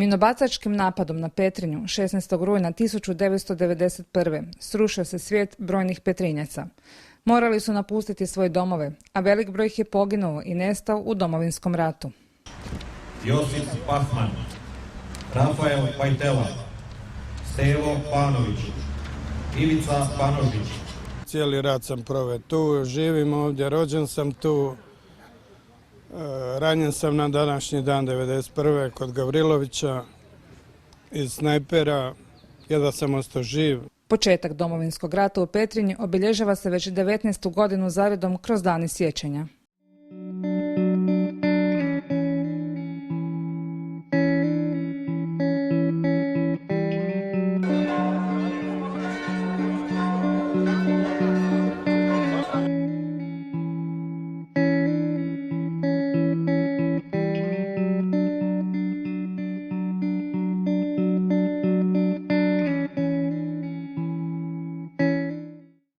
Minobacačkim napadom na Petrinju 16. rujna 1991. srušio se svijet brojnih Petrinjaca. Morali su napustiti svoje domove, a velik broj ih je poginuo i nestao u Domovinskom ratu. Josip Pahman, Rafael Pajtela, Stevo Panović, Ivica Panović. Cijeli rat sam proveo tu, živim ovdje, rođen sam tu. Ranjen sam na današnji dan 1991. kod Gavrilovića iz snajpera, jedva sam ostao živ. Početak Domovinskog rata u Petrinji obilježava se već 19. godinu zaredom kroz dani sjećanja.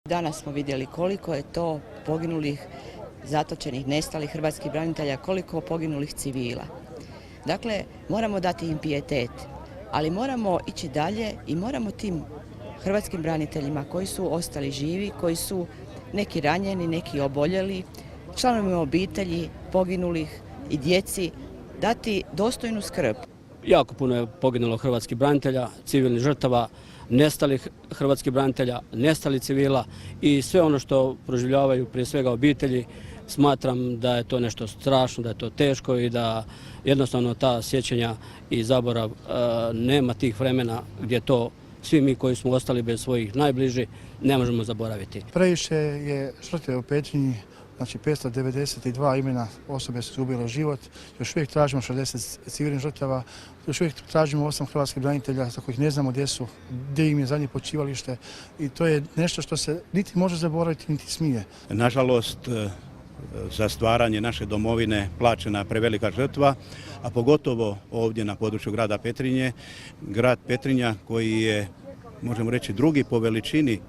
Danas smo vidjeli koliko je to poginulih, zatočenih, nestalih hrvatskih branitelja, koliko poginulih civila. Dakle, moramo dati im pijetet, ali moramo ići dalje i moramo tim hrvatskim braniteljima koji su ostali živi, koji su neki ranjeni, neki oboljeli, članovima obitelji, poginulih i djeci, dati dostojnu skrb. Jako puno je poginulo hrvatskih branitelja, civilnih žrtava, nestalih hrvatskih branitelja, nestalih civila i sve ono što proživljavaju prije svega obitelji. Smatram da je to nešto strašno, da je to teško i da jednostavno ta sjećanja i zaborav nema tih vremena gdje to svi mi koji smo ostali bez svojih najbližih ne možemo zaboraviti. Previše je žrtve u Petrinji, znači 592 imena osobe su izgubile život, još uvijek tražimo 60 civilnih žrtava, još uvijek tražimo 8 hrvatskih branitelja za kojih ne znamo gdje su, gdje im je zadnje počivalište i to je nešto što se niti može zaboraviti, niti smije. Nažalost, za stvaranje naše domovine plaćena prevelika žrtva, a pogotovo ovdje na području grada Petrinje. Grad Petrinja koji je, možemo reći, drugi po veličini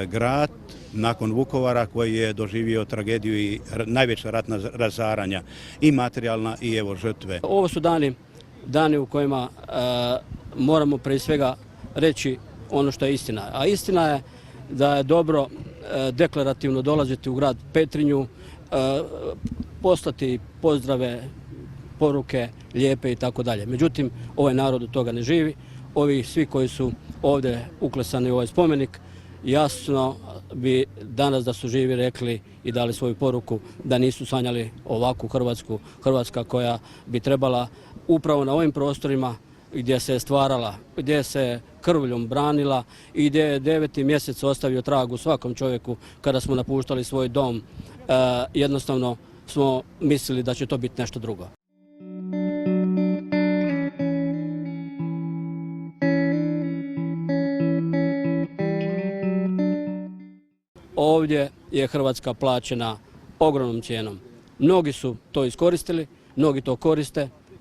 grad nakon Vukovara koji je doživio tragediju i najveća ratna razaranja, i materijalna i evo žrtve. Ovo su dani u kojima moramo prije svega reći ono što je istina. A istina je da je dobro deklarativno dolaziti u grad Petrinju, poslati pozdrave, poruke, lijepe i tako dalje. Međutim, ovaj narod od toga ne živi. Ovi svi koji su ovdje uklesani u ovaj spomenik, jasno bi danas da su živi rekli i dali svoju poruku da nisu sanjali ovakvu Hrvatsku, Hrvatska koja bi trebala upravo na ovim prostorima gdje se je stvarala, gdje se krvljom branila i gdje je 9. mjesec ostavio trag u svakom čovjeku kada smo napuštali svoj dom. Jednostavno smo mislili da će to biti nešto drugo. Ovdje je Hrvatska plaćena ogromnom cijenom. Mnogi su to iskoristili, mnogi to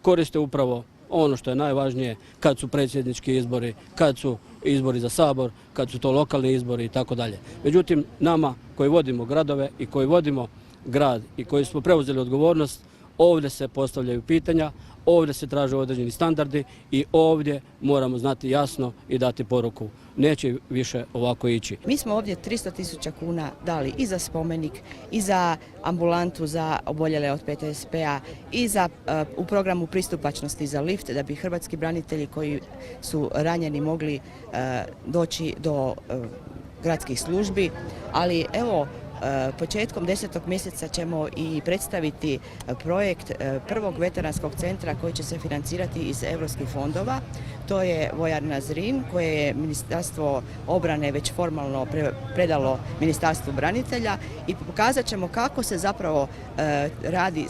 koriste upravo ono što je najvažnije kad su predsjednički izbori, kad su izbori za Sabor, kad su to lokalni izbori i tako dalje. Međutim, nama koji vodimo gradove i koji vodimo grad i koji smo preuzeli odgovornost, ovdje se postavljaju pitanja, ovdje se traže određeni standardi i ovdje moramo znati jasno i dati poruku. Neće više ovako ići. Mi smo ovdje 300.000 kuna dali i za spomenik, i za ambulantu za oboljele od PTSP-a, i za u programu pristupačnosti za lift, da bi hrvatski branitelji koji su ranjeni mogli doći do gradskih službi. Ali evo, početkom 10. mjeseca ćemo i predstaviti projekt prvog veteranskog centra koji će se financirati iz europskih fondova. To je vojarna Zrin koje je Ministarstvo obrane već formalno predalo Ministarstvu branitelja i pokazat ćemo kako se zapravo radi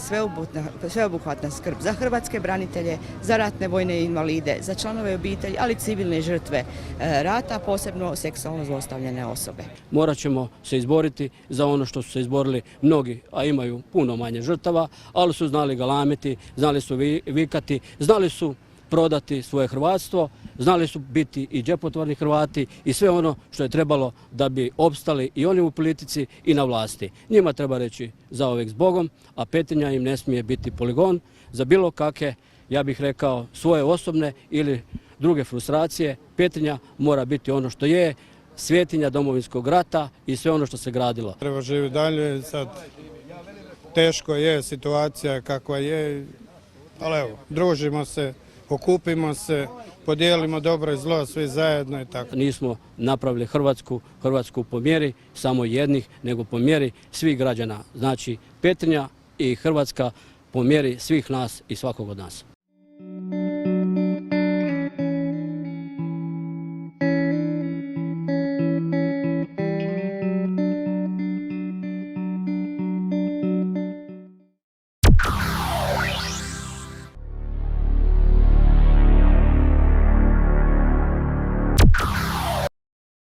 sveobuhvatna skrb za hrvatske branitelje, za ratne vojne invalide, za članove obitelji, ali civilne žrtve rata, posebno seksualno zlostavljane osobe. Morat ćemo se izboriti za ono što su se izborili mnogi, a imaju puno manje žrtava, ali su znali galamiti, znali su vikati, znali su prodati svoje hrvatstvo, znali su biti i džepotvorni Hrvati i sve ono što je trebalo da bi opstali i oni u politici i na vlasti. Njima treba reći zauvijek s Bogom, a Petrinja im ne smije biti poligon za bilo kakve ja bih rekao, svoje osobne ili druge frustracije. Petrinja mora biti ono što je, svetinja Domovinskog rata i sve ono što se gradilo. Treba živjeti dalje, sad teško je, situacija kakva je, ali evo, družimo se, okupimo se, podijelimo dobro i zlo svi zajedno i tako. Nismo napravili Hrvatsku po mjeri samo jednih, nego po mjeri svih građana. Znači Petrinja i Hrvatska po mjeri svih nas i svakog od nas.